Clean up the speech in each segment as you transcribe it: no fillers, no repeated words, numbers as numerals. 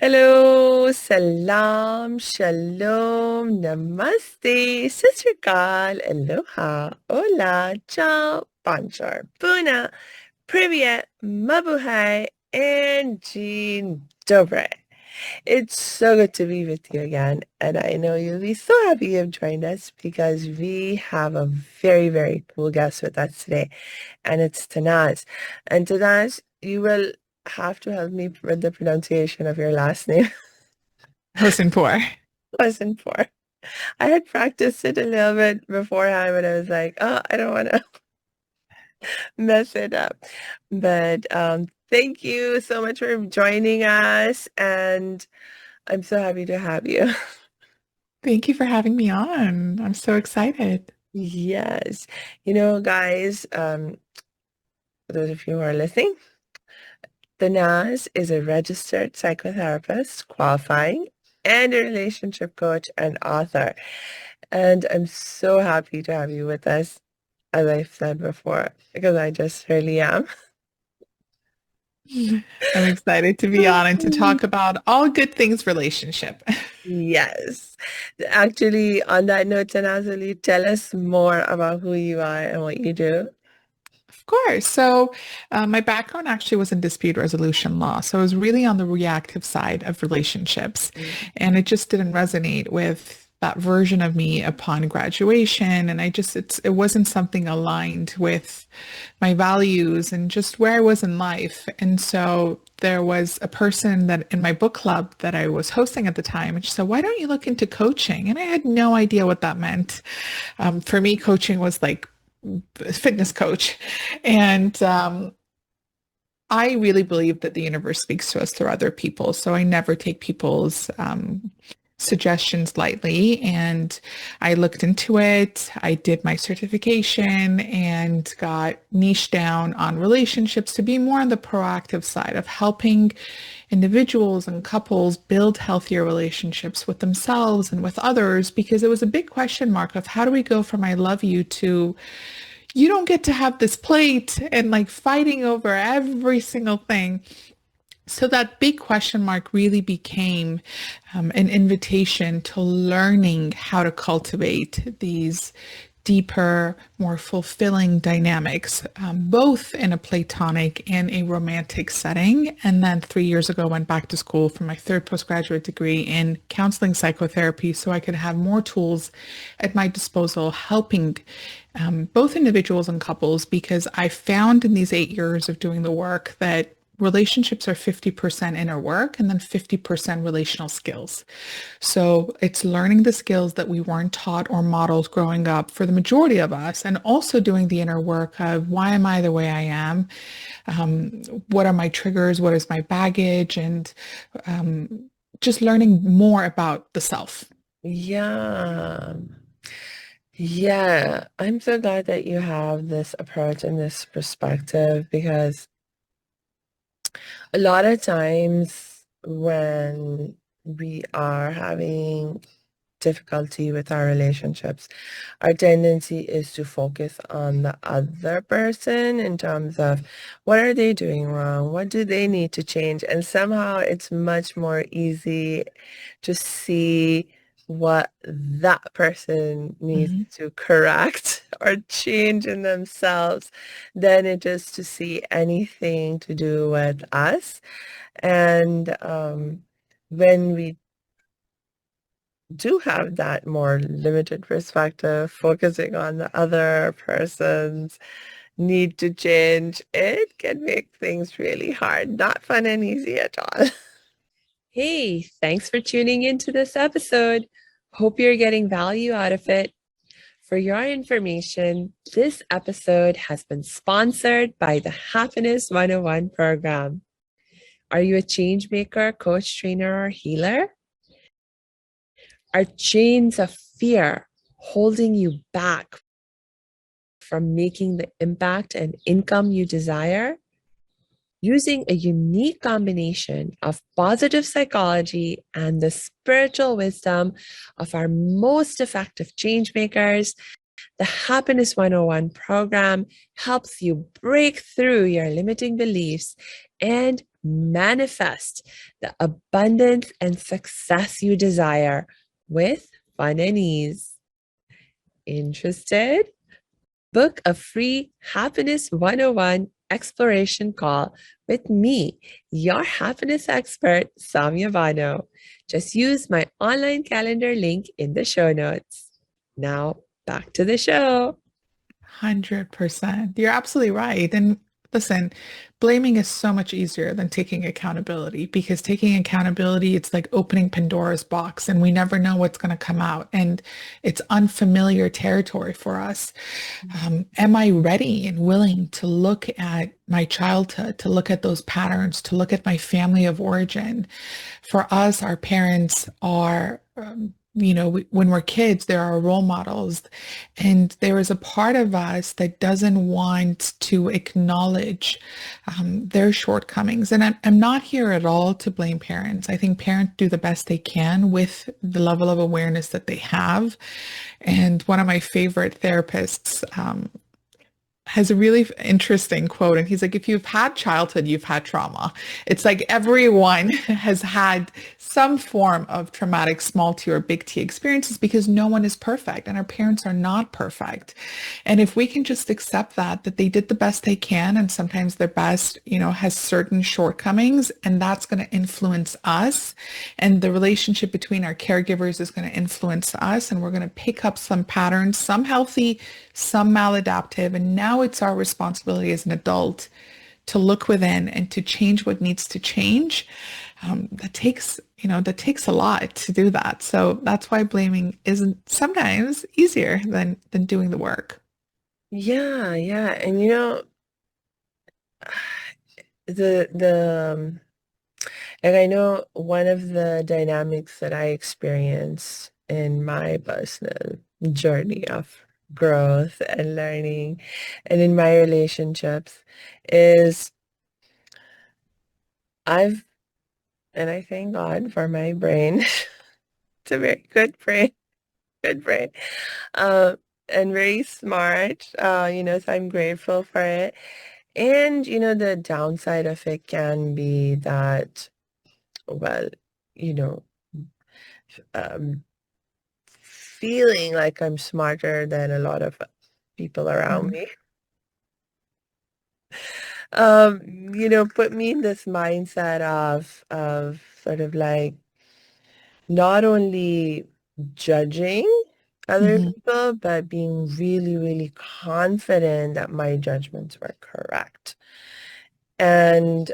Hello, salam, shalom, namaste, sasrikal, aloha, hola, ciao, bonjour, buna, privyet, mabuhay, and jean dobre. It's so good to be with you again, and I know you'll be so happy you've joined us because we have a very, very cool guest with us today, and it's Tannaz. And Tannaz, you will have to help me with the pronunciation of your last name. Hosseinpour. Wasn't for. I had practiced it a little bit beforehand, but I was like, oh, I don't want to mess it up. But thank you so much for joining us, and I'm so happy to have you. Thank you for having me on. I'm so excited. Yes. Guys, for those of you who are listening, the Nas is a registered psychotherapist, qualifying, and a relationship coach and author. And I'm so happy to have you with us, as I've said before, because I just really am. I'm excited to be on and to talk about all good things relationship. Yes. Actually, on that note, Tanazali, tell us more about who you are and what you do. Of course. So, my background actually was in dispute resolution law. So, I was really on the reactive side of relationships, and it just didn't resonate with that version of me upon graduation. And it wasn't something aligned with my values and just where I was in life. And so, there was a person that in my book club that I was hosting at the time, and she said, "Why don't you look into coaching?" And I had no idea what that meant. For me, coaching was like fitness coach. And I really believe that the universe speaks to us through other people. So I never take people's suggestions lightly. And I looked into it. I did my certification and got niche down on relationships to be more on the proactive side of helping individuals and couples build healthier relationships with themselves and with others, because it was a big question mark of how do we go from I love you to you don't get to have this plate and like fighting over every single thing. So that big question mark really became an invitation to learning how to cultivate these deeper, more fulfilling dynamics, both in a platonic and a romantic setting. And then 3 years ago, went back to school for my third postgraduate degree in counseling psychotherapy so I could have more tools at my disposal, helping both individuals and couples, because I found in these 8 years of doing the work that relationships are 50% inner work and then 50% relational skills. So it's learning the skills that we weren't taught or modeled growing up for the majority of us, and also doing the inner work of why am I the way I am? What are my triggers? What is my baggage? And just learning more about the self. Yeah. Yeah. I'm so glad that you have this approach and this perspective because a lot of times when we are having difficulty with our relationships, our tendency is to focus on the other person in terms of what are they doing wrong? What do they need to change? And somehow it's much more easy to see what that person needs Mhm. to correct or change in themselves than it is to see anything to do with us. And when we do have that more limited perspective, focusing on the other person's need to change, it can make things really hard. Not fun and easy at all. Hey, thanks for tuning into this episode. Hope you're getting value out of it. For your information, this episode has been sponsored by the Happiness 101 program. Are you a change maker, coach, trainer, or healer? Are chains of fear holding you back from making the impact and income you desire? Using a unique combination of positive psychology and the spiritual wisdom of our most effective change makers, The Happiness 101 program helps you break through your limiting beliefs and manifest the abundance and success you desire with fun and ease. Interested? Book a free Happiness 101 exploration call with me, your happiness expert, Samia Bano. Just use my online calendar link in the show notes. Now, back to the show. 100%. You're absolutely right. And listen, blaming is so much easier than taking accountability because taking accountability, it's like opening Pandora's box and we never know what's going to come out. And it's unfamiliar territory for us. Am I ready and willing to look at my childhood, to look at those patterns, to look at my family of origin? For us, our parents are, when we're kids, there are role models, and there is a part of us that doesn't want to acknowledge their shortcomings. And I'm not here at all to blame parents. I think parents do the best they can with the level of awareness that they have. And one of my favorite therapists has a really interesting quote. And he's like, if you've had childhood, you've had trauma. It's like everyone has had some form of traumatic small t or big T experiences because no one is perfect and our parents are not perfect. And if we can just accept that they did the best they can and sometimes their best, has certain shortcomings and that's going to influence us and the relationship between our caregivers is going to influence us and we're going to pick up some patterns, some healthy, some maladaptive. And now it's our responsibility as an adult to look within and to change what needs to change. That takes a lot to do that. So that's why blaming isn't sometimes easier than doing the work. Yeah, yeah. And the and I know one of the dynamics that I experienced in my personal journey of growth and learning and in my relationships is I've, and I thank God for my brain. It's a very good brain, uh, and very smart, so I'm grateful for it. And, the downside of it can be that, well, you know, um, feeling like I'm smarter than a lot of people around Mhm. me, put me in this mindset of sort of like not only judging other Mhm. people, but being really, really confident that my judgments were correct. And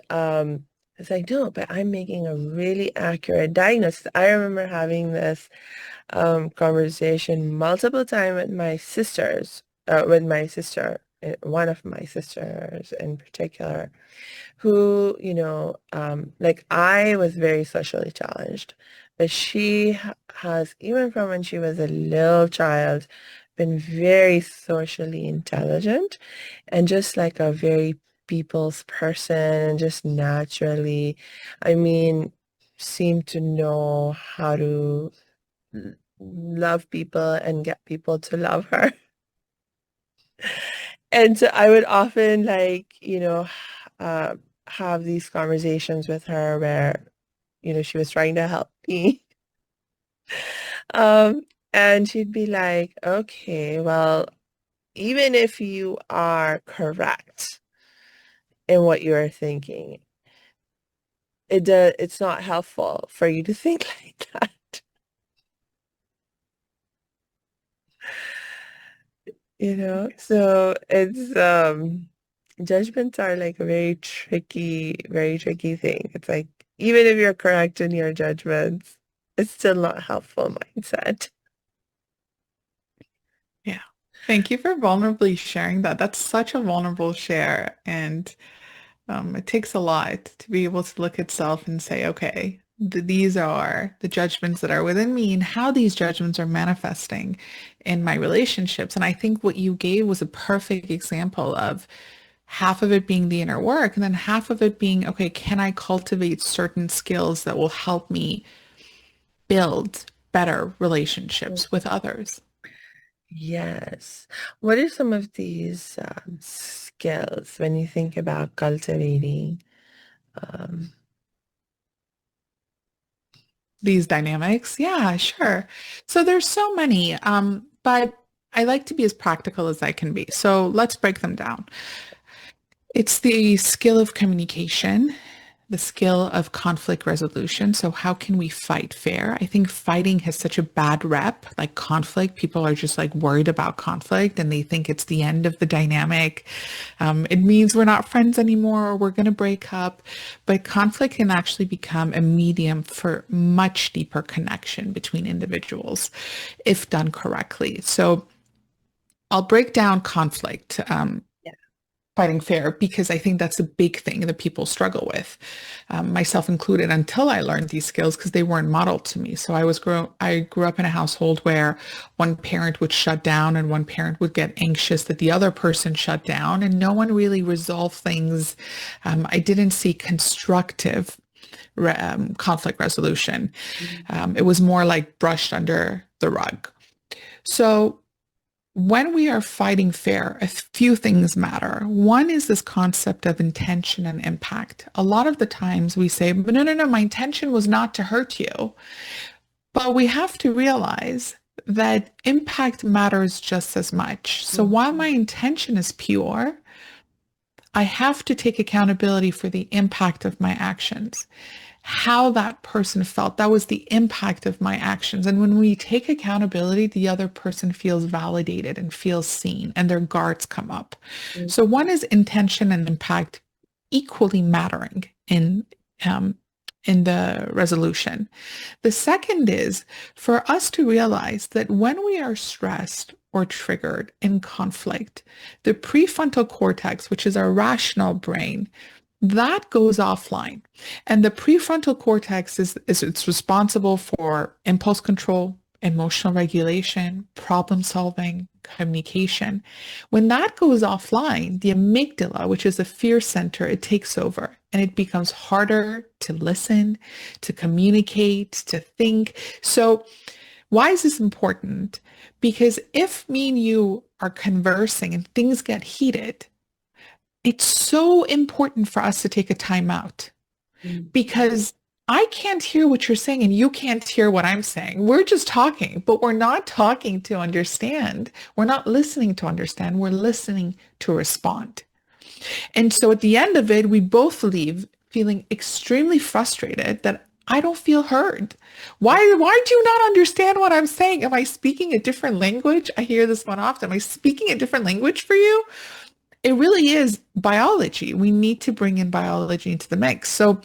it's like, no, but I'm making a really accurate diagnosis. I remember having this conversation multiple times with my sister, one of my sisters in particular, who, like I was very socially challenged, but she has, even from when she was a little child, been very socially intelligent and just like a very people's person and just naturally, I mean, seemed to know how to love people and get people to love her. And so I would often like, uh, have these conversations with her where, she was trying to help me. Um, and she'd be like, okay, well, even if you are correct in what you are thinking, it's not helpful for you to think like that. So it's judgments are like a very tricky thing. It's like even if you're correct in your judgments, it's still not helpful mindset. Yeah. Thank you for vulnerably sharing that. That's such a vulnerable share. And it takes a lot to be able to look at self and say, okay, these are the judgments that are within me and how these judgments are manifesting in my relationships. And I think what you gave was a perfect example of half of it being the inner work and then half of it being, okay, can I cultivate certain skills that will help me build better relationships with others? Yes. What are some of these skills when you think about cultivating? Um, These dynamics. Yeah, sure. So there's so many, but I like to be as practical as I can be. So let's break them down. It's the skill of communication, the skill of conflict resolution. So how can we fight fair? I think fighting has such a bad rep, like conflict. People are just like worried about conflict and they think it's the end of the dynamic. It means we're not friends anymore or we're going to break up. But conflict can actually become a medium for much deeper connection between individuals if done correctly. So I'll break down conflict. yeah. Fighting fair because I think that's a big thing that people struggle with, myself included, until I learned these skills because they weren't modeled to me. So I grew up in a household where one parent would shut down and one parent would get anxious that the other person shut down, and no one really resolved things. I didn't see constructive conflict resolution. It was more like brushed under the rug. So when we are fighting fair, a few things matter. One is this concept of intention and impact. A lot of the times we say, but no, no, no, my intention was not to hurt you. But we have to realize that impact matters just as much. So while my intention is pure, I have to take accountability for the impact of my actions, how that person felt. That was the impact of my actions. And when we take accountability, the other person feels validated and feels seen, and their guards come up. So one is intention and impact equally mattering um, in the resolution. The second is for us to realize that when we are stressed or triggered in conflict, the prefrontal cortex, which is our rational brain, that goes offline. And the prefrontal cortex is it's responsible for impulse control, emotional regulation, problem solving, communication. When that goes offline, the amygdala, which is the fear center, it takes over and it becomes harder to listen, to communicate, to think. So why is this important? Because if me and you are conversing and things get heated, it's so important for us to take a time out because I can't hear what you're saying and you can't hear what I'm saying. We're just talking, but we're not talking to understand. We're not listening to understand. We're listening to respond. And so at the end of it, we both leave feeling extremely frustrated that I don't feel heard. Why do you not understand what I'm saying? Am I speaking a different language? I hear this one often. Am I speaking a different language for you? It really is biology. We need to bring in biology into the mix. So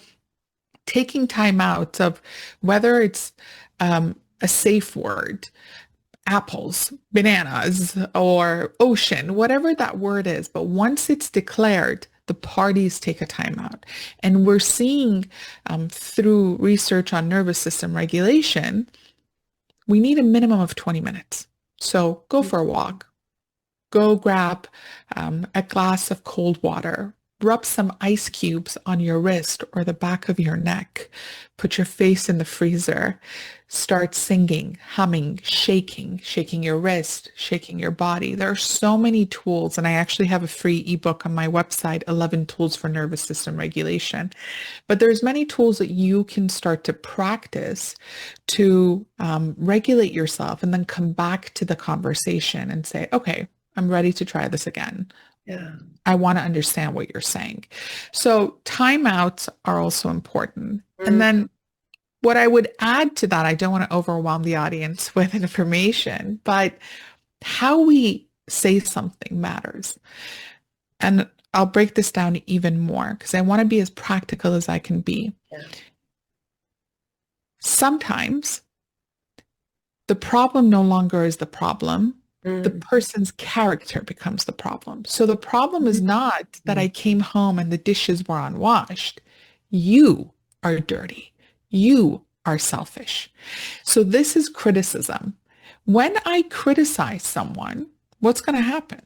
taking time out of whether it's a safe word, apples, bananas, or ocean, whatever that word is. But once it's declared, the parties take a time out. And we're seeing through research on nervous system regulation, we need a minimum of 20 minutes. So go for a walk. Go grab a glass of cold water, rub some ice cubes on your wrist or the back of your neck, put your face in the freezer, start singing, humming, shaking your wrist, shaking your body. There are so many tools, and I actually have a free ebook on my website, 11 Tools for Nervous System Regulation. But there's many tools that you can start to practice to regulate yourself and then come back to the conversation and say, okay, I'm ready to try this again. Yeah. I want to understand what you're saying. So timeouts are also important. And then what I would add to that, I don't want to overwhelm the audience with information, but how we say something matters. And I'll break this down even more because I want to be as practical as I can be. Yeah. Sometimes the problem no longer is the problem. The person's character becomes the problem. So the problem is not that I came home and the dishes were unwashed. You are dirty. You are selfish. So this is criticism. When I criticize someone, what's going to happen?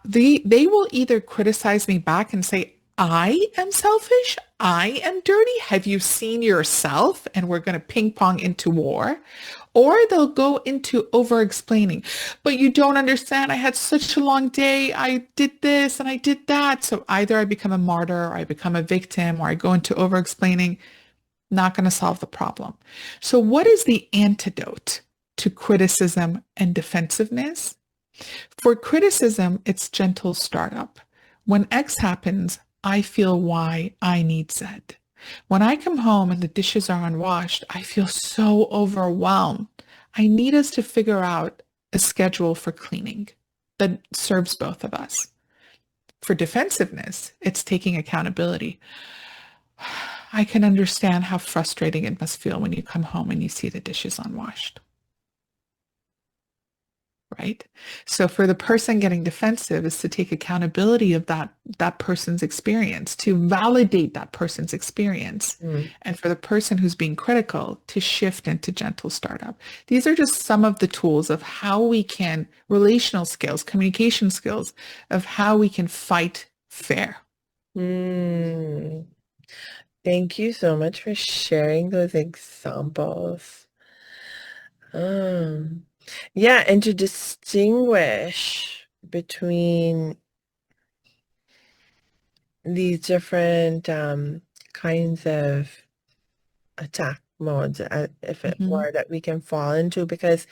They will either criticize me back and say, I am selfish. I am dirty. Have you seen yourself? And we're going to ping pong into war. Or they'll go into over explaining, but you don't understand. I had such a long day. I did this and I did that. So either I become a martyr or I become a victim or I go into over explaining, not going to solve the problem. So what is the antidote to criticism and defensiveness? For criticism, it's gentle startup. When X happens, I feel Y, I need Z. When I come home and the dishes are unwashed, I feel so overwhelmed. I need us to figure out a schedule for cleaning that serves both of us. For defensiveness, it's taking accountability. I can understand how frustrating it must feel when you come home and you see the dishes unwashed, right? So for the person getting defensive is to take accountability of that person's experience, to validate that person's experience. Mm. And for the person who's being critical to shift into gentle startup. These are just some of the tools of how we can, relational skills, communication skills, of how we can fight fair. Mm. Thank you so much for sharing those examples. Um, yeah, and to distinguish between these different kinds of attack modes, if it Mhm. were, that we can fall into, because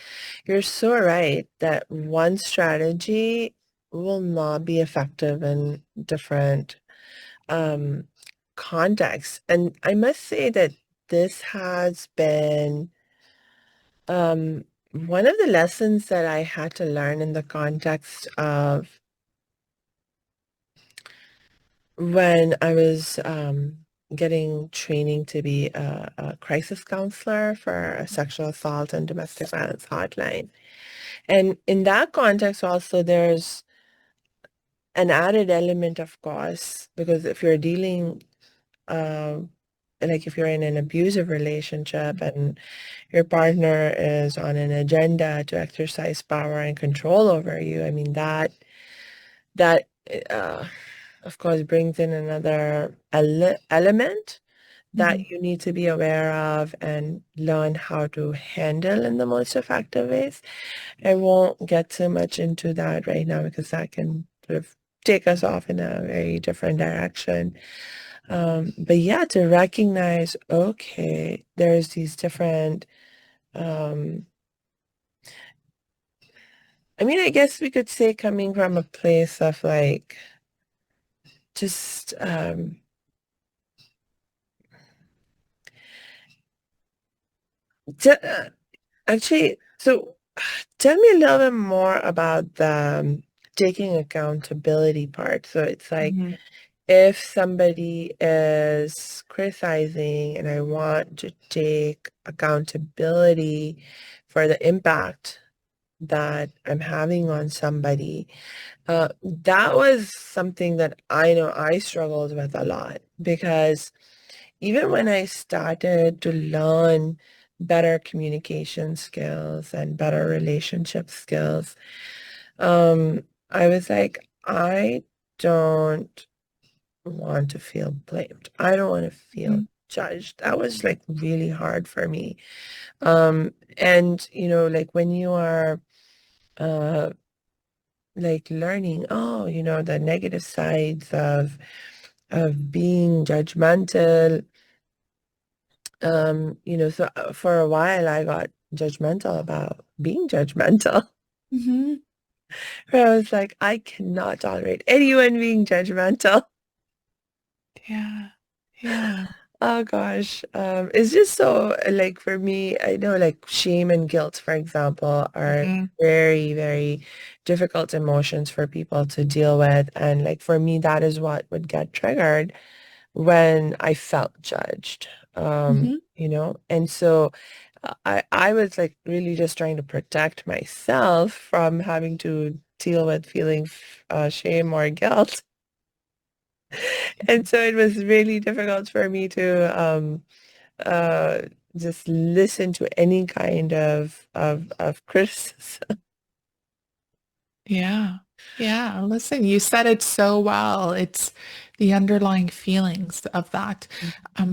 you're so right that one strategy will not be effective in different um, contexts. And I must say that this has been one of the lessons that I had to learn in the context of when I was getting training to be a crisis counselor for a sexual assault and domestic violence hotline. And in that context also, there's an added element, of course, because if you're dealing, uh, like if you're in an abusive relationship and your partner is on an agenda to exercise power and control over you, I mean, that uh, of course brings in another element that Mhm. you need to be aware of and learn how to handle in the most effective ways. I won't get too much into that right now because that can sort of take us off in a very different direction. But yeah, to recognize, okay, there's these different, um, I mean, I guess we could say coming from a place of like just t- uh, actually, so tell me a little bit more about the taking accountability part. So it's like Mhm. if somebody is criticizing and I want to take accountability for the impact that I'm having on somebody, that was something that I know I struggled with a lot because even when I started to learn better communication skills and better relationship skills, I was like, I don't want to feel blamed. I don't want to feel Mhm. judged. That was like really hard for me. And like when you are uh like learning, oh, the negative sides of being judgmental, so for a while I got judgmental about being judgmental. Mhm. Where I was like, I cannot tolerate anyone being judgmental. Yeah. Yeah. Oh gosh. It's just so like for me, I know like shame and guilt, for example, are Mhm. very, very difficult emotions for people to deal with. And like for me, that is what would get triggered when I felt judged. Mhm. And so I was like really just trying to protect myself from having to deal with feeling shame or guilt. And so it was really difficult for me to uh, just listen to any kind of criticism. Yeah. Yeah. Listen, you said it so well. It's the underlying feelings of that.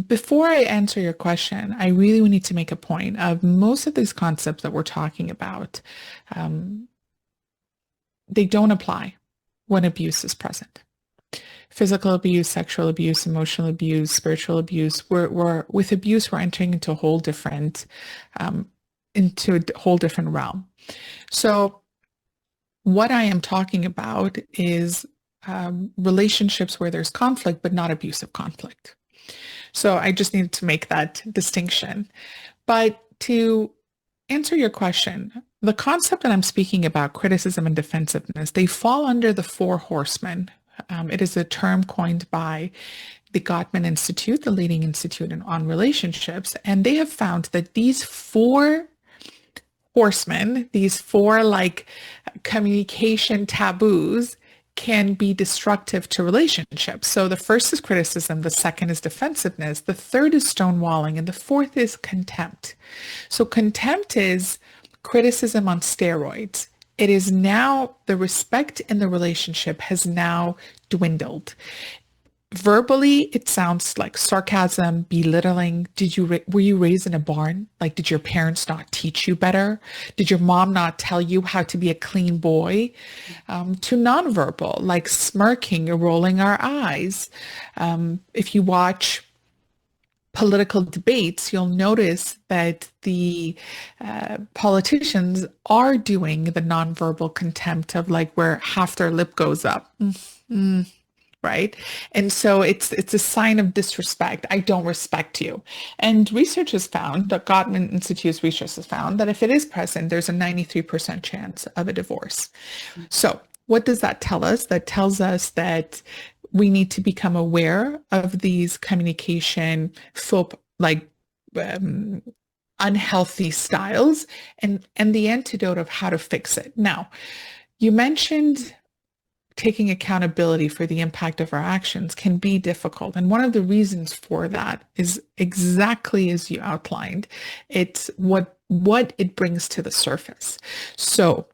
Before I answer your question, I really need to make a point of most of these concepts that we're talking about. Um, they don't apply when abuse is present. Physical abuse, sexual abuse, emotional abuse, spiritual abuse. We're with abuse, we're entering um, into a whole different realm. So what I am talking about is relationships where there's conflict, but not abusive conflict. So I just needed to make that distinction. But to answer your question, the concept that I'm speaking about, criticism and defensiveness, they fall under the four horsemen. It is a term coined by the Gottman Institute, the leading institute on relationships, and they have found that these four horsemen, these four like communication taboos, can be destructive to relationships. So the first is criticism, the second is defensiveness, the third is stonewalling, and the fourth is contempt. So contempt is criticism on steroids. It is now the respect in the relationship has now dwindled. Verbally, it sounds like sarcasm, belittling. Were you raised in a barn? Like, did your parents not teach you better? Did your mom not tell you how to be a clean boy? To nonverbal, like smirking or rolling our eyes. If you watch political debates, you'll notice that the politicians are doing the nonverbal contempt of like where half their lip goes up. Right? And so it's a sign of disrespect. I don't respect you. And research has found, the Gottman Institute's research has found that if it is present, there's a 93% chance of a divorce. So what does that tell us? That tells us that we need to become aware of these communication like um, unhealthy styles and the antidote of how to fix it. Now, you mentioned taking accountability for the impact of our actions can be difficult. And one of the reasons for that is exactly as you outlined. It's what it brings to the surface. So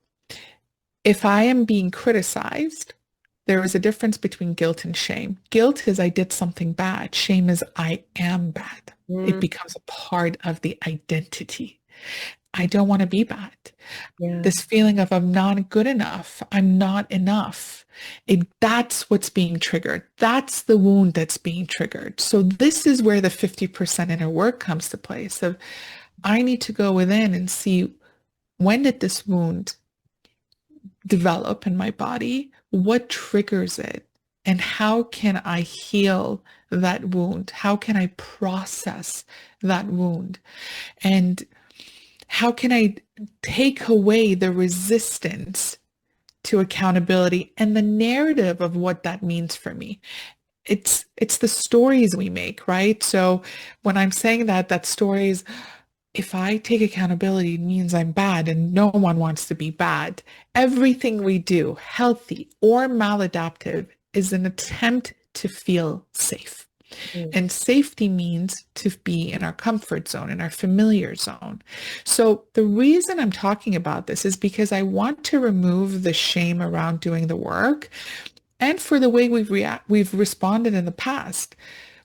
if I am being criticized, there is a difference between guilt and shame. Guilt is I did something bad. Shame is I am bad. It Mm, becomes a part of the identity. I don't want to be bad. yeah. This feeling of I'm not good enough, I'm not enough. That's what's being triggered. That's the wound that's being triggered. So this is where the 50% inner work comes to play. So I need to go within and see when did this wound develop in my body? What triggers it? And how can I heal that wound? How can I process that wound? And how can I take away the resistance to accountability and the narrative of what that means for me? It's the stories we make, right? So when I'm saying that stories, if I take accountability, it means I'm bad and no one wants to be bad. Everything we do, healthy or maladaptive, is an attempt to feel safe. Mm, And safety means to be in our comfort zone, in our familiar zone. So the reason I'm talking about this is because I want to remove the shame around doing the work and for the way we've responded in the past.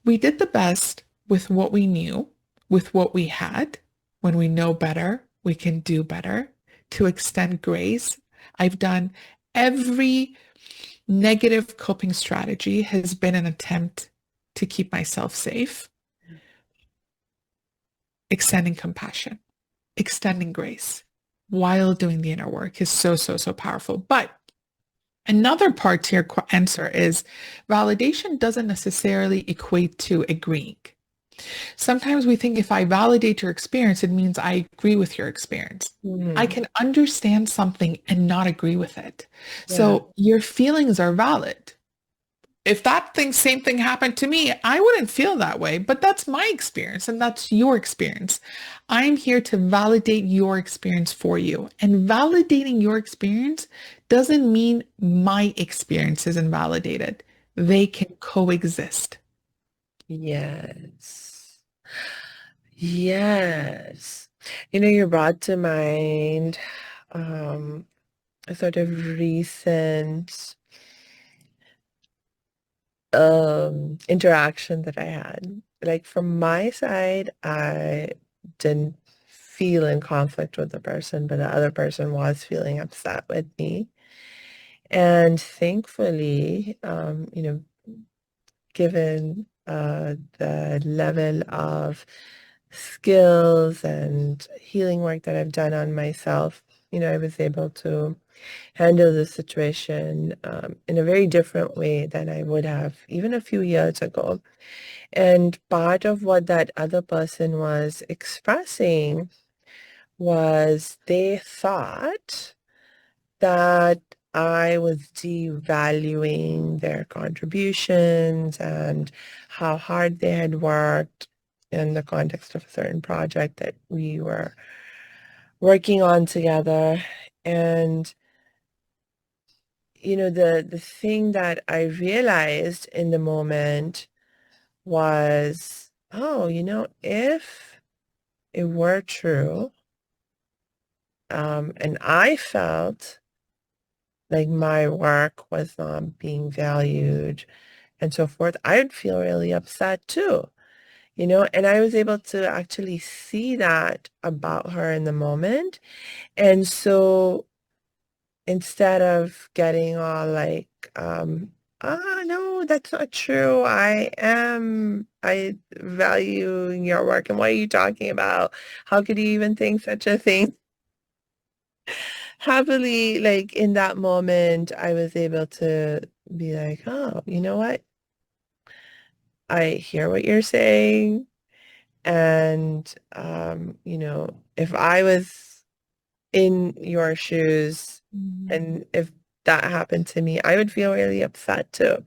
We did the best with what we knew, with what we had. When we know better, we can do better. To extend grace, I've done every negative coping strategy has been an attempt to keep myself safe, extending compassion, extending grace while doing the inner work is so, so, so powerful. But another part to your answer is validation doesn't necessarily equate to agreeing. Sometimes we think if I validate your experience, it means I agree with your experience. I mm, can understand something and not agree with it. yeah. So your feelings are valid. If same thing happened to me, I wouldn't feel that way, but that's my experience and that's your experience. I'm here to validate your experience for you. And validating your experience doesn't mean my experience is invalidated. They can coexist. Yes. Yes. You brought to mind um, a sort of recent interaction that I had. Like from my side, I didn't feel in conflict with the person, but the other person was feeling upset with me. And thankfully, given the level of skills and healing work that I've done on myself, I was able to handle the situation in a very different way than I would have even a few years ago. And part of what that other person was expressing was they thought that I was devaluing their contributions and how hard they had worked in the context of a certain project that we were working on together. And the thing that I realized in the moment was, oh, if it were true, and I felt like my work was not being valued and so forth, I would feel really upset too, and I was able to actually see that about her in the moment. And so instead of getting all like, no, that's not true. I value your work. And what are you talking about? How could you even think such a thing? Happily, like in that moment, I was able to be like, oh, you know what? I hear what you're saying. And, if I was in your shoes and if that happened to me, I would feel really upset too.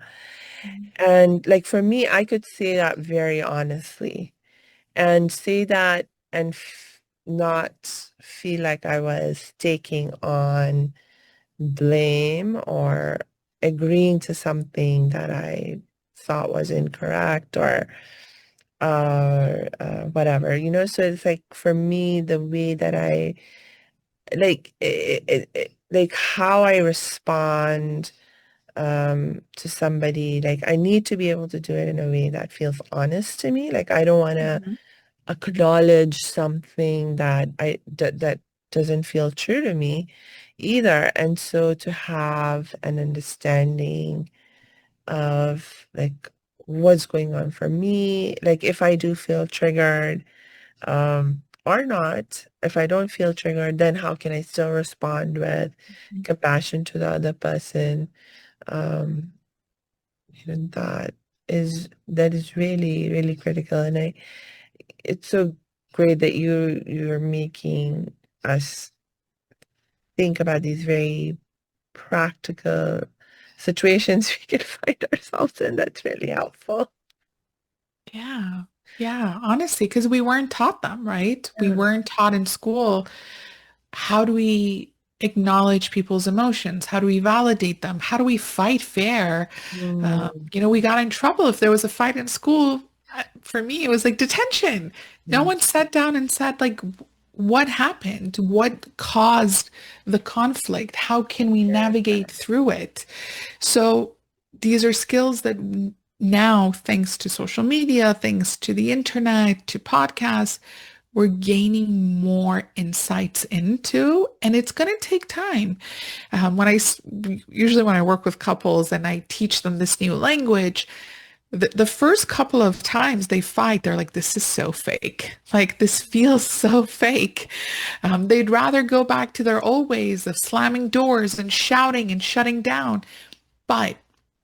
And like for me, I could say that very honestly and say that and not feel like I was taking on blame or agreeing to something that I thought was incorrect or whatever, so it's like for me the way that I like how I respond to somebody, like I need to be able to do it in a way that feels honest to me. Like I don't want to Mhm. acknowledge something that doesn't feel true to me either. And so to have an understanding of like what's going on for me, like if I do feel triggered or not, if I don't feel triggered, then how can I still respond with compassion to the other person? Um, that is really, really critical. And it's so great that you're making us think about these very practical situations we can find ourselves in. That's really helpful. Yeah. Yeah. Honestly, because we weren't taught them, right? We Yeah. weren't taught in school. How do we acknowledge people's emotions? How do we validate them? How do we fight fair? Mm, We got in trouble if there was a fight in school. For me, it was like detention. No mm, one sat down and said, like, what happened? What caused the conflict? How can we navigate through it? So these are skills that now, thanks to social media, thanks to the internet, to podcasts, we're gaining more insights into, and it's going to take time. Usually when I work with couples and I teach them this new language, the first couple of times they fight, they're like, this is so fake. Like, this feels so fake. They'd rather go back to their old ways of slamming doors and shouting and shutting down. But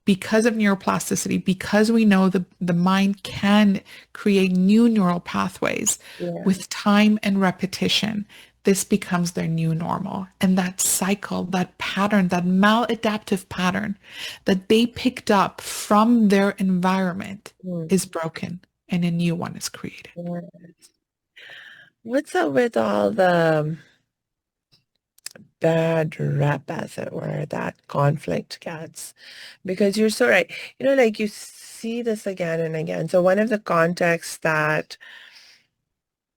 because of neuroplasticity, because we know the mind can create new neural pathways yeah. with time and repetition, this becomes their new normal. And that cycle, that pattern, that maladaptive pattern that they picked up from their environment Mm, is broken and a new one is created. yeah. What's up with all the bad rep, as it were, that conflict gets? Because you're so right. Like you see this again and again. So one of the contexts that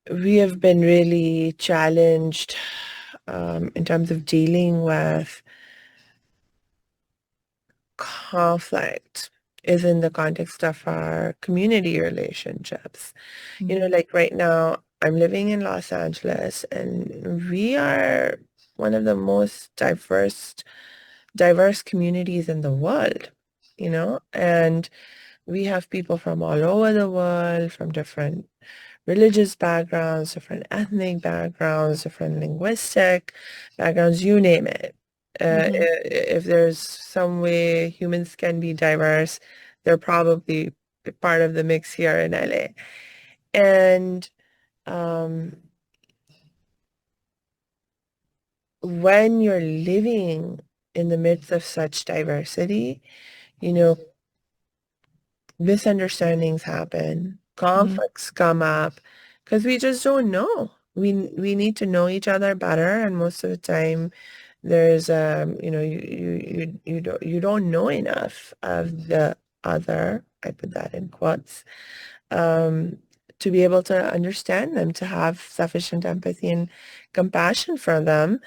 we have been really challenged in terms of dealing with conflict is in the context of our community relationships. You know, Mm, like right now, I'm living in Los Angeles, and we are one of the most diverse communities in the world, you know, and we have people from all over the world, from different religious backgrounds, different ethnic backgrounds, different linguistic backgrounds, you name it. mhm. If there's some way humans can be diverse, they're probably part of the mix here in LA. And um, when you're living in the midst of such diversity, you know, misunderstandings happen, Mm, conflicts come up because we just don't know. We need to know each other better, and most of the time, there's you know, you don't know enough of the other. I put that in quotes, um, to be able to understand them, to have sufficient empathy and compassion for them,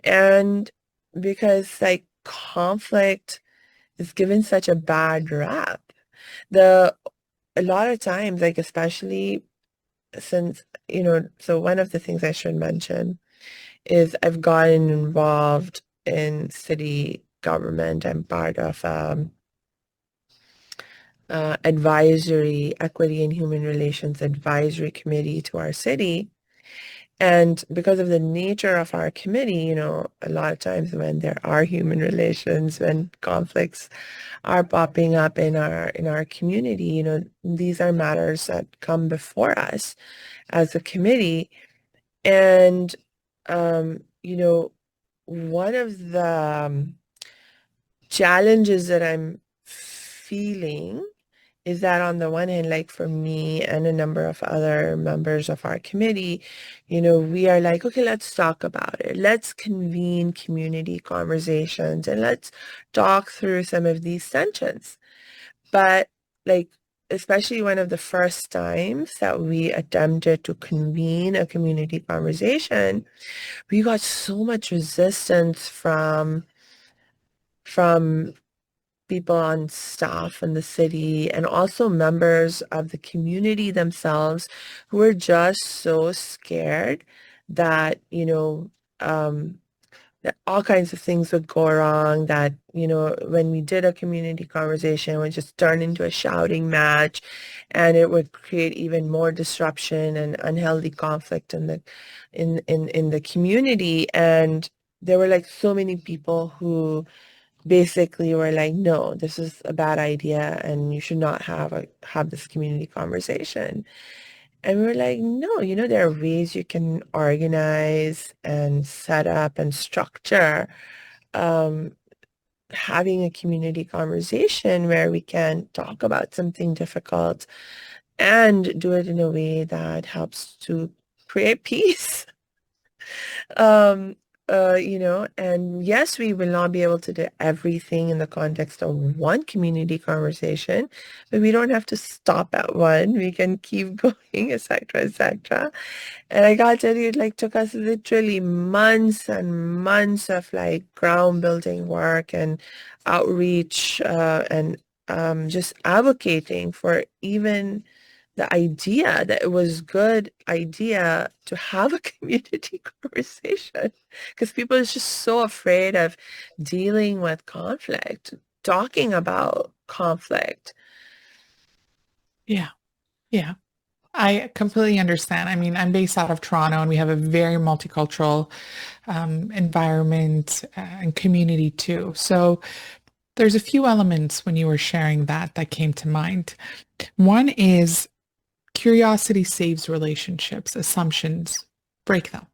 and because like conflict is given such a bad rap. The A lot of times, like especially since, you know, so one of the things I should mention is I've gotten involved in city government. I'm part of advisory, equity and human relations advisory committee to our city. And because of the nature of our committee, you know, a lot of times when there are human relations, when conflicts are popping up in our community, you know, these are matters that come before us as a committee. And you know, one of the challenges that I'm feeling is that on the one hand, like for me and a number of other members of our committee, you know, we are like, okay, let's talk about it. Let's convene community conversations and let's talk through some of these tensions. But like, especially one of the first times that we attempted to convene a community conversation, we got so much resistance from people on staff in the city and also members of the community themselves who were just so scared that, you know, that all kinds of things would go wrong, that, you know, when we did a community conversation, it would just turn into a shouting match and it would create even more disruption and unhealthy conflict in the in the community. And there were like so many people who basically were like, no, this is a bad idea and you should not have this community conversation. And we were like, no, you know, there are ways you can organize and set up and structure um, having a community conversation where we can talk about something difficult and do it in a way that helps to create peace. Um, you know, and yes, we will not be able to do everything in the context of one community conversation, but we don't have to stop at one. We can keep going, etc., etc. And I gotta tell you, it like took us literally months and months of like ground building work and outreach, and just advocating for even the idea that it was good idea to have a community conversation because people are just so afraid of dealing with conflict, talking about conflict. yeah, yeah. I completely understand. I mean, I'm based out of Toronto and we have a very multicultural environment and community too. So there's a few elements when you were sharing that came to mind. One is curiosity saves relationships, assumptions break them.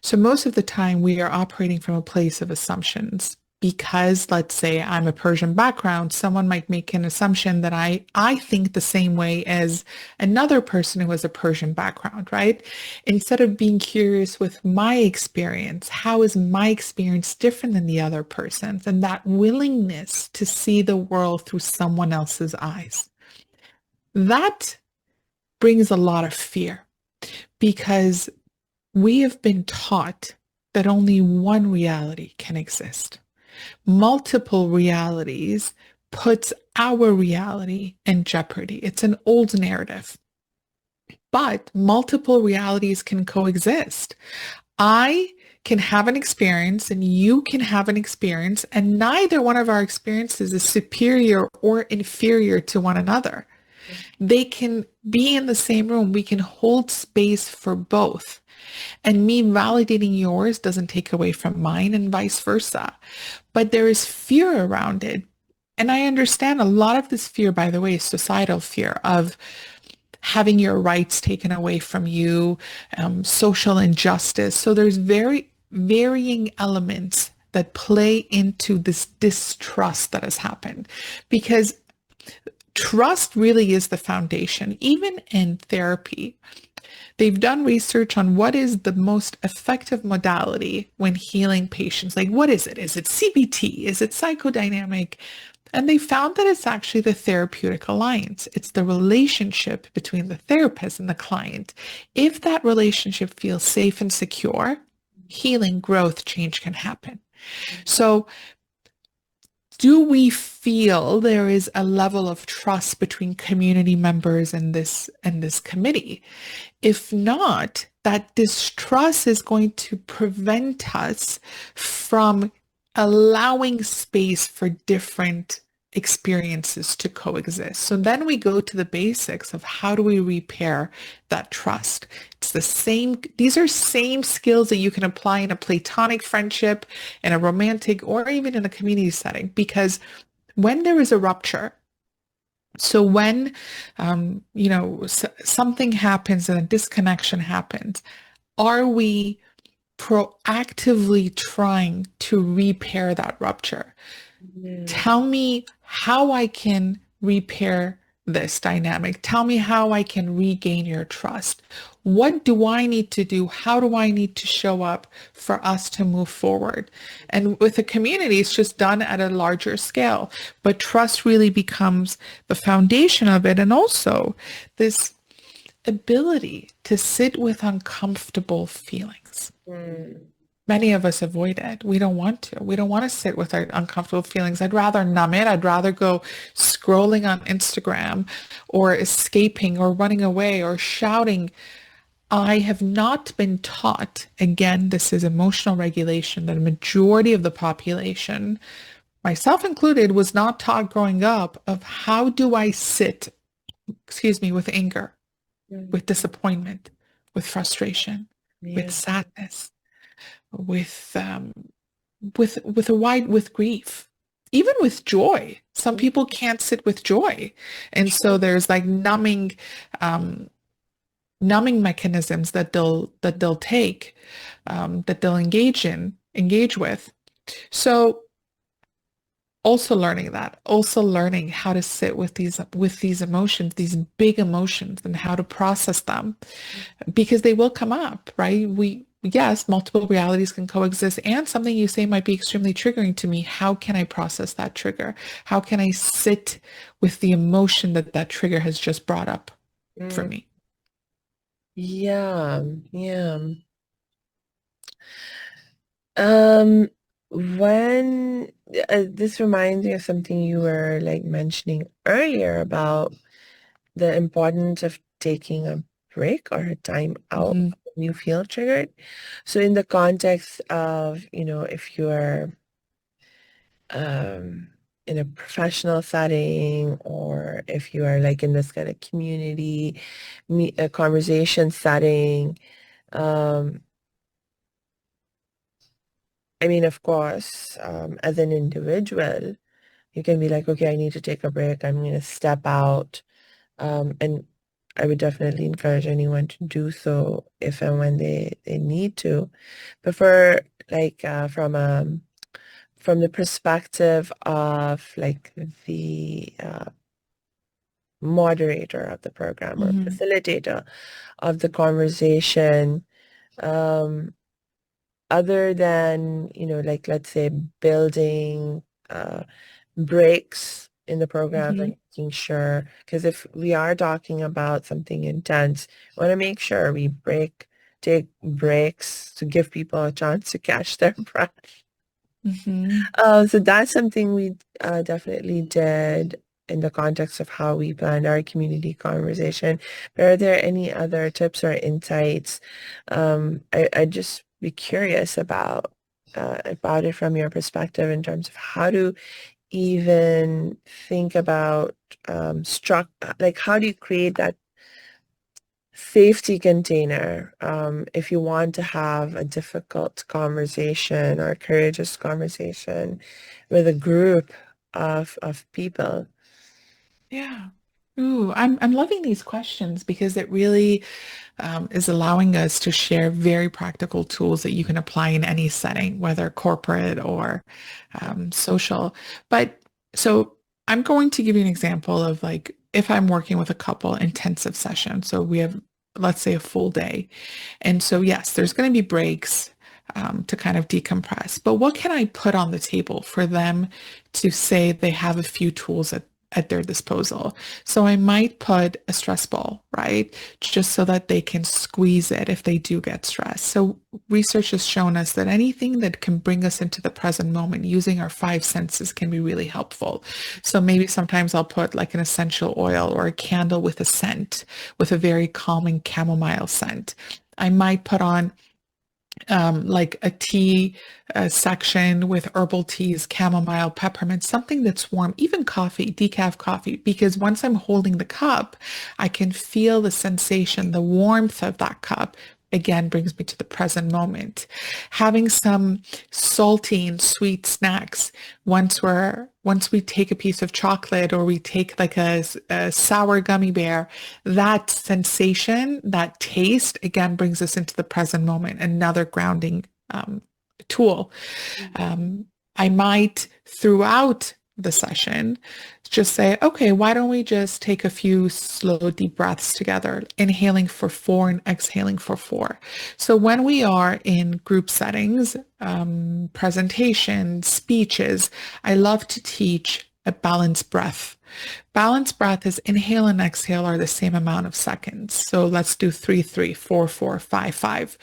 So most of the time we are operating from a place of assumptions because let's say I'm a Persian background, someone might make an assumption that I think the same way as another person who has a Persian background, right? Instead of being curious with my experience, how is my experience different than the other person's? And that willingness to see the world through someone else's eyes. That brings a lot of fear because we have been taught that only one reality can exist. Multiple realities puts our reality in jeopardy. It's an old narrative, but multiple realities can coexist. I can have an experience and you can have an experience, and neither one of our experiences is superior or inferior to one another. They can be in the same room. We can hold space for both. And me validating yours doesn't take away from mine and vice versa. But there is fear around it. And I understand a lot of this fear, by the way, is societal fear of having your rights taken away from you, social injustice. So there's very varying elements that play into this distrust that has happened because trust really is the foundation. Even in therapy, they've done research on what is the most effective modality when healing patients. Like, what is it? Is it CBT? Is it psychodynamic? And they found that it's actually the therapeutic alliance. It's the relationship between the therapist and the client. If that relationship feels safe and secure, healing, growth, change can happen. So do we feel there is a level of trust between community members and this committee? If not, that distrust is going to prevent us from allowing space for different experiences to coexist. So then we go to the basics of how do we repair that trust? It's the same, these are same skills that you can apply in a platonic friendship, in a romantic, or even in a community setting, because when there is a rupture, so when, something happens and a disconnection happens, are we proactively trying to repair that rupture? Yeah. Tell me how I can repair this dynamic. Tell me how I can regain your trust. What do I need to do? How do I need to show up for us to move forward? And with a community, it's just done at a larger scale. But trust really becomes the foundation of it. And also this ability to sit with uncomfortable feelings. Mm. Many of us avoid it. We don't want to. We don't want to sit with our uncomfortable feelings. I'd rather numb it. I'd rather go scrolling on Instagram or escaping or running away or shouting. I have not been taught, again, this is emotional regulation, that a majority of the population, myself included, was not taught growing up of how do I sit, with anger, with Mm. disappointment, with frustration, with Yeah. sadness, with with grief, even with joy. Some people can't sit with joy, and so True. there's like um, numbing mechanisms that they'll take, that they'll engage with. So also learning how to sit with these emotions, these big emotions, and how to process them because they will come up, right? Yes, multiple realities can coexist, and something you say might be extremely triggering to me. How can I process that trigger? How can I sit with the emotion that that trigger has just brought up for Mm. me? Yeah. Yeah. Um, when this reminds me of something you were like mentioning earlier about the importance of taking a break or a time out Hmm. when you feel triggered. So in the context of, if you're um, in a professional setting or if you are like in this kind of community a conversation setting, um, I mean, of course, as an individual, you can be like, okay, I need to take a break. I'm going to step out. And I would definitely encourage anyone to do so if and when they need to. But for like from the perspective of like the moderator of the program or Hmm. facilitator of the conversation, um, other than, like let's say building uh, breaks in the program Hmm. and making sure, because if we are talking about something intense, we want to make sure take breaks to give people a chance to catch their breath. Hmm. So that's something we definitely did in the context of how we planned our community conversation. But are there any other tips or insights? I'd just be curious about it from your perspective in terms of how to even think about like how do you create that safety container if you want to have a difficult conversation or a courageous conversation with a group of people. Yeah. Ooh, I'm loving these questions because it really is allowing us to share very practical tools that you can apply in any setting, whether corporate or social. But so I'm going to give you an example of like if I'm working with a couple intensive session. So we have, let's say, a full day. And so, yes, there's going to be breaks to kind of decompress. But what can I put on the table for them to say they have a few tools at their disposal? So I might put a stress ball, right? Just so that they can squeeze it if they do get stressed. So research has shown us that anything that can bring us into the present moment using our five senses can be really helpful. So maybe sometimes I'll put like an essential oil or a candle with a scent, with a very calming chamomile scent. I might put on like a tea section with herbal teas, chamomile, peppermint, something that's warm, even coffee, decaf coffee, because once I'm holding the cup, I can feel the sensation, the warmth of that cup. Again, brings me to the present moment. Having some salty and sweet snacks once we take a piece of chocolate or we take like a sour gummy bear, that sensation, that taste, again, brings us into the present moment, another grounding tool. Um, I might, throughout the session, just say, okay, why don't we just take a few slow, deep breaths together, inhaling for 4 and exhaling for 4. So when we are in group settings, presentations, speeches, I love to teach a balanced breath. Balanced breath is inhale and exhale are the same amount of seconds. So let's do 3, 3, 4, 4, 5, 5.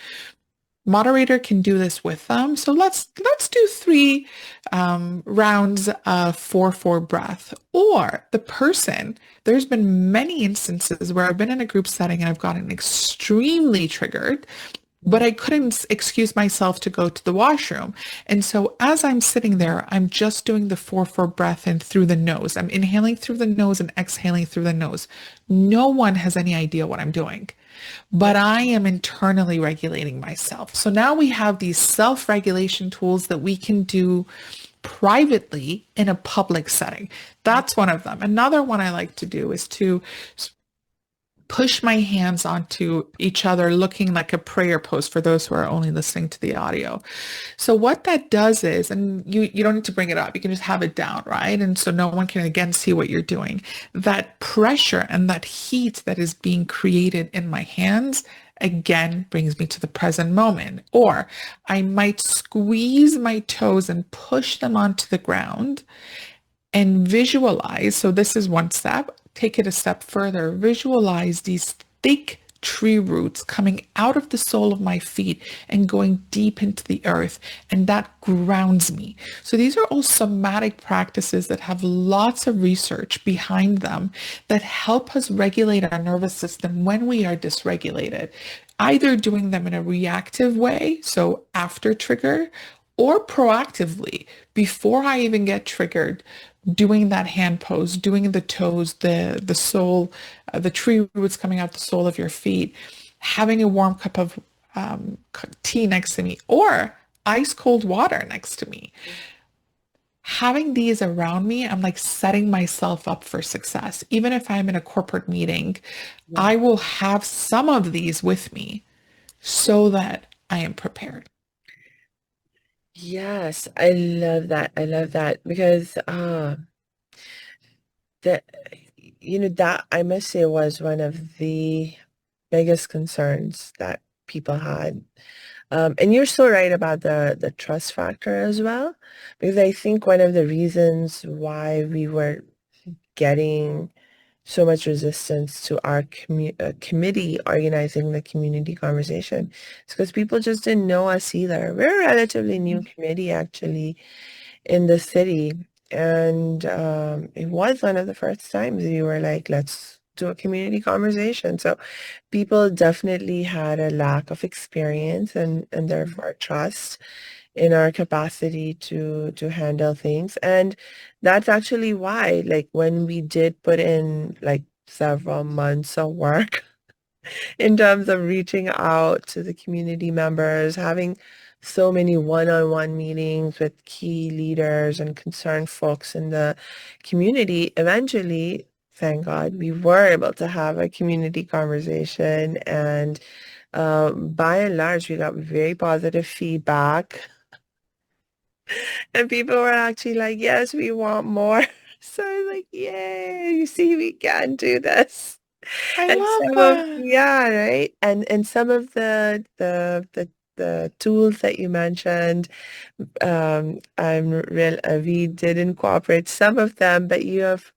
Moderator can do this with them. So let's do 3 rounds of 4, 4 breath. Or the person, there's been many instances where I've been in a group setting and I've gotten extremely triggered, but I couldn't excuse myself to go to the washroom. And so as I'm sitting there, I'm just doing the 4, 4 breath in through the nose. I'm inhaling through the nose and exhaling through the nose. No one has any idea what I'm doing, but I am internally regulating myself. So now we have these self-regulation tools that we can do privately in a public setting. That's one of them. Another one I like to do is to push my hands onto each other, looking like a prayer pose for those who are only listening to the audio. So what that does is, and you don't need to bring it up, you can just have it down, right? And so no one can again see what you're doing. That pressure and that heat that is being created in my hands again brings me to the present moment. Or I might squeeze my toes and push them onto the ground and visualize. So this is one step. Take it a step further. Visualize these thick tree roots coming out of the sole of my feet and going deep into the earth. And that grounds me. So these are all somatic practices that have lots of research behind them that help us regulate our nervous system when we are dysregulated, either doing them in a reactive way, so after trigger, or proactively before I even get triggered, doing that hand pose, doing the toes, the sole, the tree roots coming out the sole of your feet, having a warm cup of tea next to me, or ice cold water next to me. Having these around me, I'm like setting myself up for success. Even if I'm in a corporate meeting, Yeah. I will have some of these with me so that I am prepared. Yes, I love that. I love that because that that I must say was one of the biggest concerns that people had. And you're so right about the trust factor as well, because I think one of the reasons why we were getting so much resistance to our committee organizing the community conversation. It's because people just didn't know us either. We're a relatively new committee, actually, in the city. And it was one of the first times we were like, let's do a community conversation. So people definitely had a lack of experience and therefore trust in our capacity to handle things. And that's actually why, like, when we did put in like several months of work in terms of reaching out to the community members, having so many one-on-one meetings with key leaders and concerned folks in the community, eventually, thank God, we were able to have a community conversation. And by and large, we got very positive feedback. And people were actually like, yes, we want more. So I was like, yay, you see, we can do this. I And love some of, that. yeah, right. And some of the tools that you mentioned, we did incorporate some of them, but you have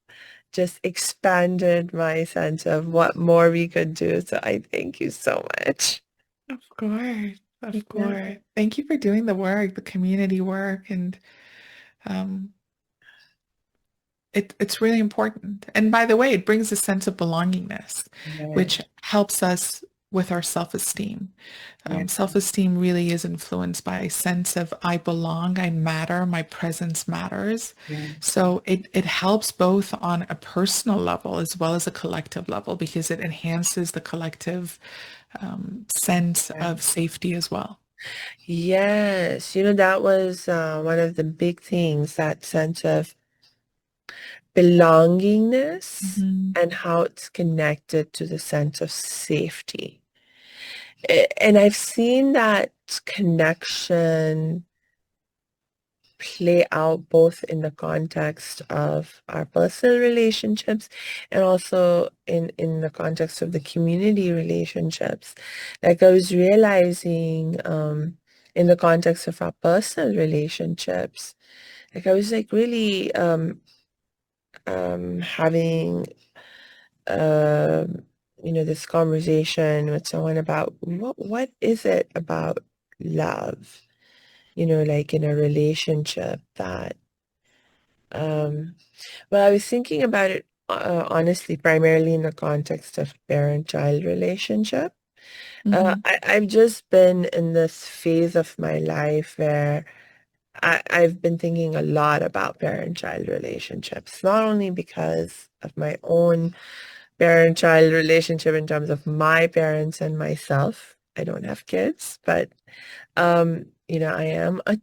just expanded my sense of what more we could do. So I thank you so much. Of course. Of Yeah, course. Thank you for doing the work, the community work, and um, it's really important. And by the way, it brings a sense of belongingness, right. which helps us with our self-esteem. Yeah, Self-esteem really is influenced by a sense of I belong, I matter, my presence matters. yeah, So it helps both on a personal level as well as a collective level because it enhances the collective sense yeah. of safety as well. Yes, that was one of the big things, that sense of belongingness Mhm. and how it's connected to the sense of safety. And I've seen that connection play out both in the context of our personal relationships and also in the context of the community relationships. Like I was realizing in the context of our personal relationships, like I was like really having um, this conversation with someone about what is it about love, like in a relationship that, um, well, I was thinking about it honestly, primarily in the context of parent-child relationship. Mhm. I've just been in this phase of my life where I've been thinking a lot about parent-child relationships, not only because of my own parent-child relationship in terms of my parents and myself. I don't have kids, but I am a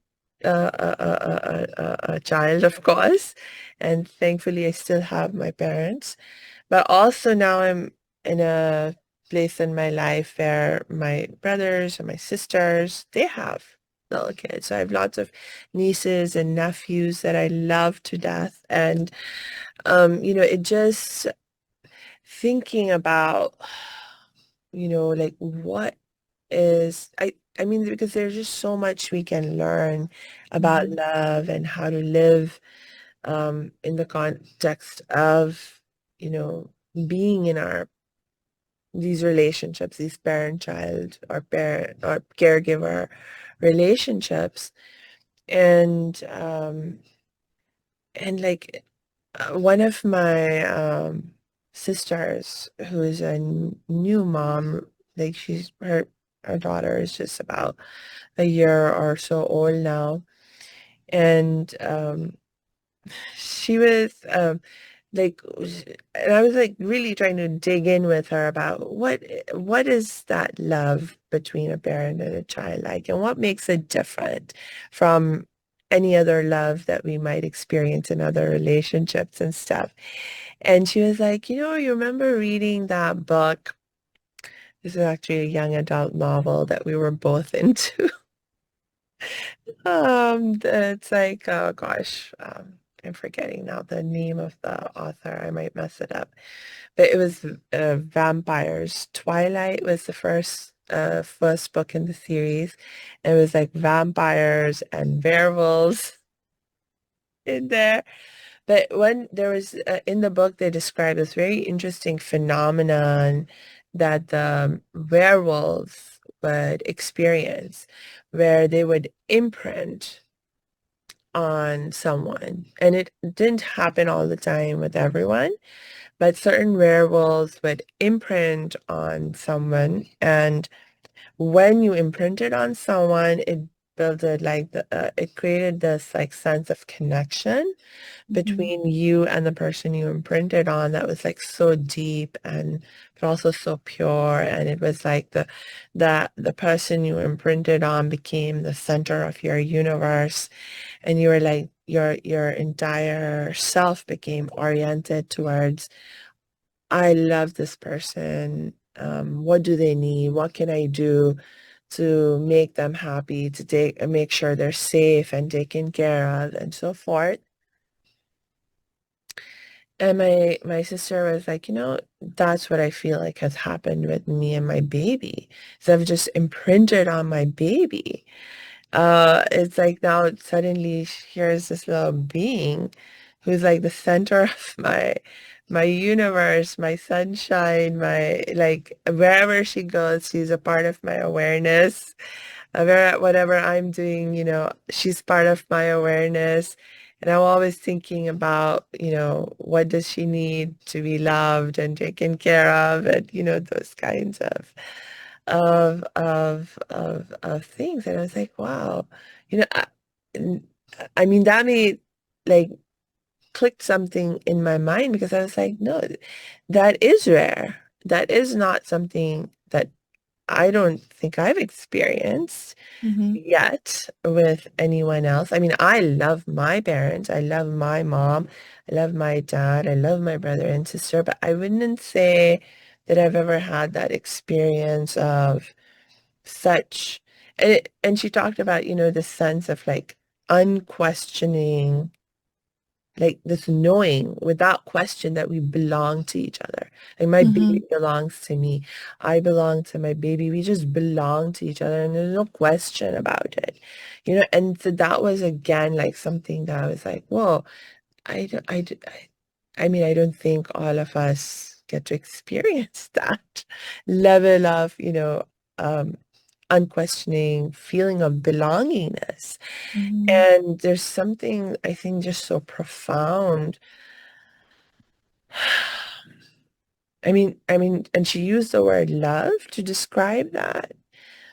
child, of course, and thankfully I still have my parents. But also now I'm in a place in my life where my brothers and my sisters, they have little kids. So I have lots of nieces and nephews that I love to death. And it just thinking about, like what is I mean, because there's just so much we can learn about Mhm. love and how to live in the context of, being in our these relationships, these parent-child or parent or caregiver relationships. And like one of my sisters who is a new mom, like her daughter is just about a year or so old now. And she was like, and I was like really trying to dig in with her about what is that love between a parent and a child like, and what makes it different from any other love that we might experience in other relationships and stuff. And she was like, you remember reading that book? This is actually a young adult novel that we were both into. It's like, oh gosh, I'm forgetting now the name of the author. I might mess it up. But it was vampires. Twilight was the first book in the series. It was like vampires and werewolves in there. But when there was in the book, they describe this very interesting phenomenon that the werewolves would experience, where they would imprint on someone. And it didn't happen all the time with everyone, but certain werewolves would imprint on someone. And when you imprinted on someone, it built it like it created this like sense of connection Mhm. between you and the person you imprinted on that was like so deep and but also so pure. And it was like the person you imprinted on became the center of your universe, and you were like your entire self became oriented towards, I love this person. What do they need? What can I do to make them happy, to make sure they're safe and taken care of, and so forth. And my sister was like, that's what I feel like has happened with me and my baby. So I've just imprinted on my baby. It's like now suddenly here's this little being who's like the center of my universe, my sunshine, my like wherever she goes, she's a part of my awareness. Whatever I'm doing, she's part of my awareness. And I'm always thinking about, what does she need to be loved and taken care of, and, those kinds of things. And I was like, wow, you know, I, I mean, that made like clicked something in my mind because I was like, no, that is rare. That is not something that I don't think I've experienced Mhm. yet with anyone else. I mean, I love my parents. I love my mom. I love my dad. I love my brother and sister, but I wouldn't say that I've ever had that experience of such. And she talked about, the sense of like unquestioning, like this knowing without question that we belong to each other. Like my baby Mhm. belongs to me. I belong to my baby. We just belong to each other and there's no question about it. And so that was again like something that I was like, whoa, I don't, I mean, I don't think all of us get to experience that level of, um, unquestioning feeling of belongingness. Mhm. And there's something I think just so profound. And she used the word love to describe that.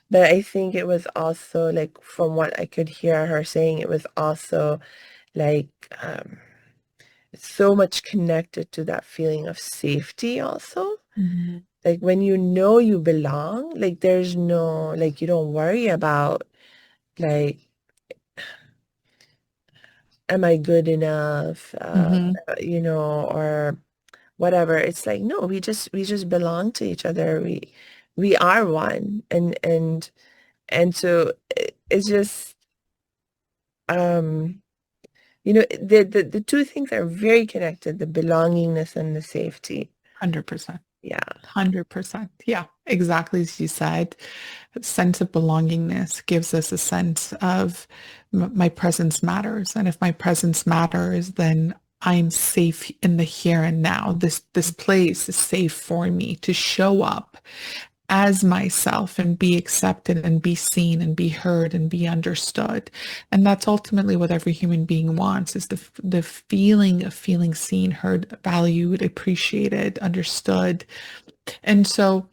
But I think it was also like, from what I could hear her saying, it was also like so much connected to that feeling of safety also. Mhm. Like when you know you belong, like there's no, like you don't worry about like, am I good enough? Mhm. Or whatever. It's like, no, we just belong to each other. We are one. And so it's just um the two things are very connected, the belongingness and the safety. 100%. Yeah. 100%. Yeah, exactly as you said. A sense of belongingness gives us a sense of my presence matters. And if my presence matters, then I'm safe in the here and now. This place is safe for me to show up as myself and be accepted and be seen and be heard and be understood. And that's ultimately what every human being wants, is the feeling of feeling seen, heard, valued, appreciated, understood. And so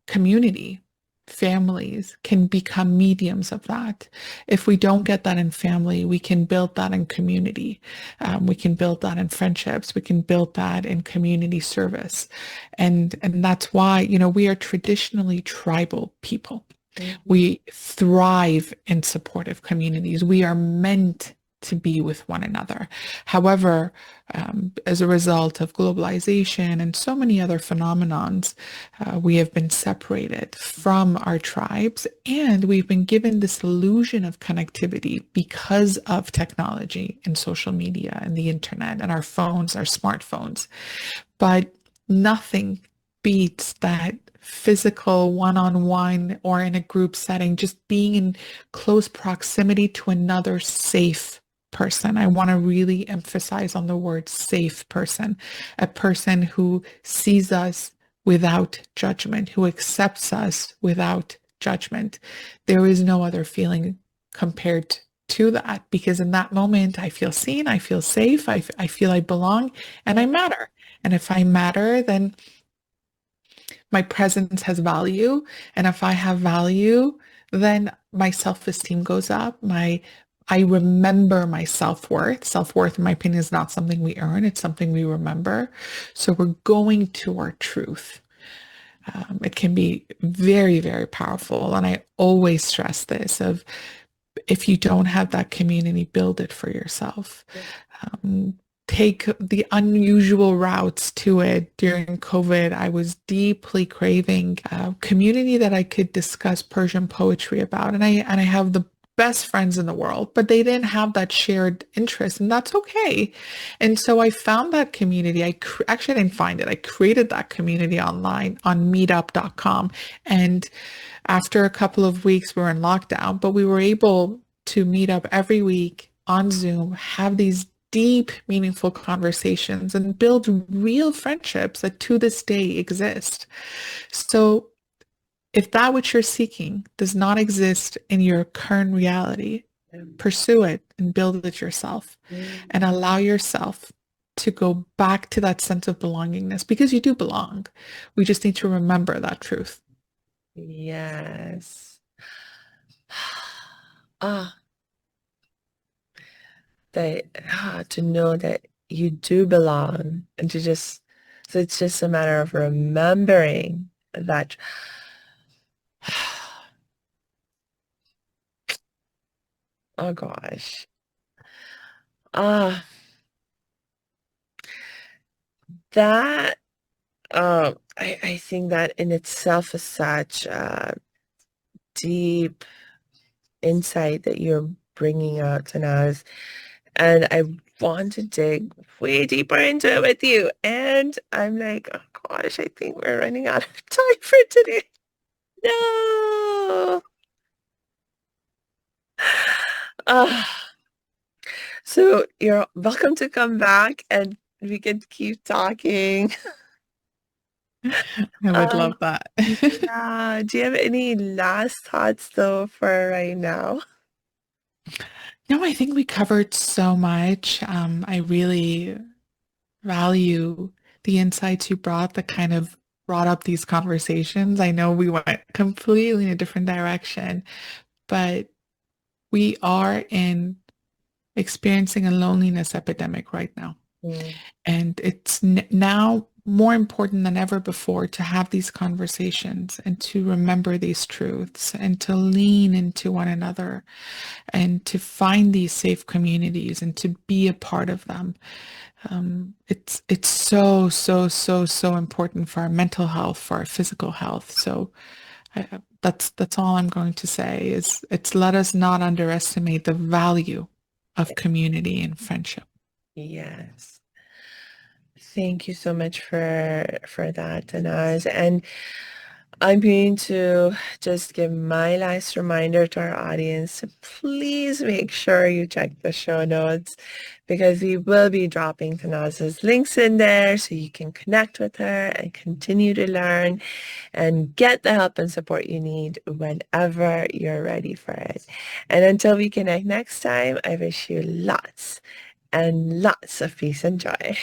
community, families can become mediums of that. If we don't get that in family, we can build that in community. We can build that in friendships. We can build that in community service. And that's why, we are traditionally tribal people. Mhm. We thrive in supportive communities. We are meant to be with one another. However, as a result of globalization and so many other phenomenons, we have been separated from our tribes, and we've been given this illusion of connectivity because of technology and social media and the internet and our phones, our smartphones. But nothing beats that physical one-on-one or in a group setting, just being in close proximity to another safe person. I want to really emphasize on the word safe person, a person who sees us without judgment, who accepts us without judgment. There is no other feeling compared to that because in that moment, I feel seen, I feel safe, I feel I belong, and I matter. And if I matter, then my presence has value. And if I have value, then my self-esteem goes up. I remember my self-worth. Self-worth, in my opinion, is not something we earn. It's something we remember. So we're going to our truth. It can be very, very powerful. And I always stress this of if you don't have that community, build it for yourself. Um, Take the unusual routes to it. During COVID, I was deeply craving a community that I could discuss Persian poetry about. And I have the best friends in the world, but they didn't have that shared interest, and that's okay. And so I found that community. Actually didn't find it. I created that community online on meetup.com. And after a couple of weeks, we were in lockdown, but we were able to meet up every week on Zoom, have these deep, meaningful conversations, and build real friendships that to this day exist. So if that which you're seeking does not exist in your current reality, pursue it and build it yourself and allow yourself to go back to that sense of belongingness because you do belong. We just need to remember that truth. Yes. Ah, that to know that you do belong and to just so it's just a matter of remembering that. Oh gosh. Ah, that I think that in itself is such a deep insight that you're bringing out to us. And I want to dig way deeper into it with you. And I'm like, oh gosh, I think we're running out of time for today. No. Ah, so you're welcome to come back and we can keep talking. I would Um, love that. yeah. Do you have any last thoughts though for right now? No, I think we covered so much. I really value the insights you brought that kind of brought up these conversations. I know we went completely in a different direction, but we are in experiencing a loneliness epidemic right now. Mm, And it's now more important than ever before to have these conversations and to remember these truths and to lean into one another and to find these safe communities and to be a part of them. It's so, so, so, so important for our mental health, for our physical health. So that's all I'm going to say is it's let us not underestimate the value of community and friendship. yes. Thank you so much for that, Tanaz. And I'm going to just give my last reminder to our audience to please make sure you check the show notes because we will be dropping Tanaz's links in there so you can connect with her and continue to learn and get the help and support you need whenever you're ready for it. And until we connect next time, I wish you lots and lots of peace and joy.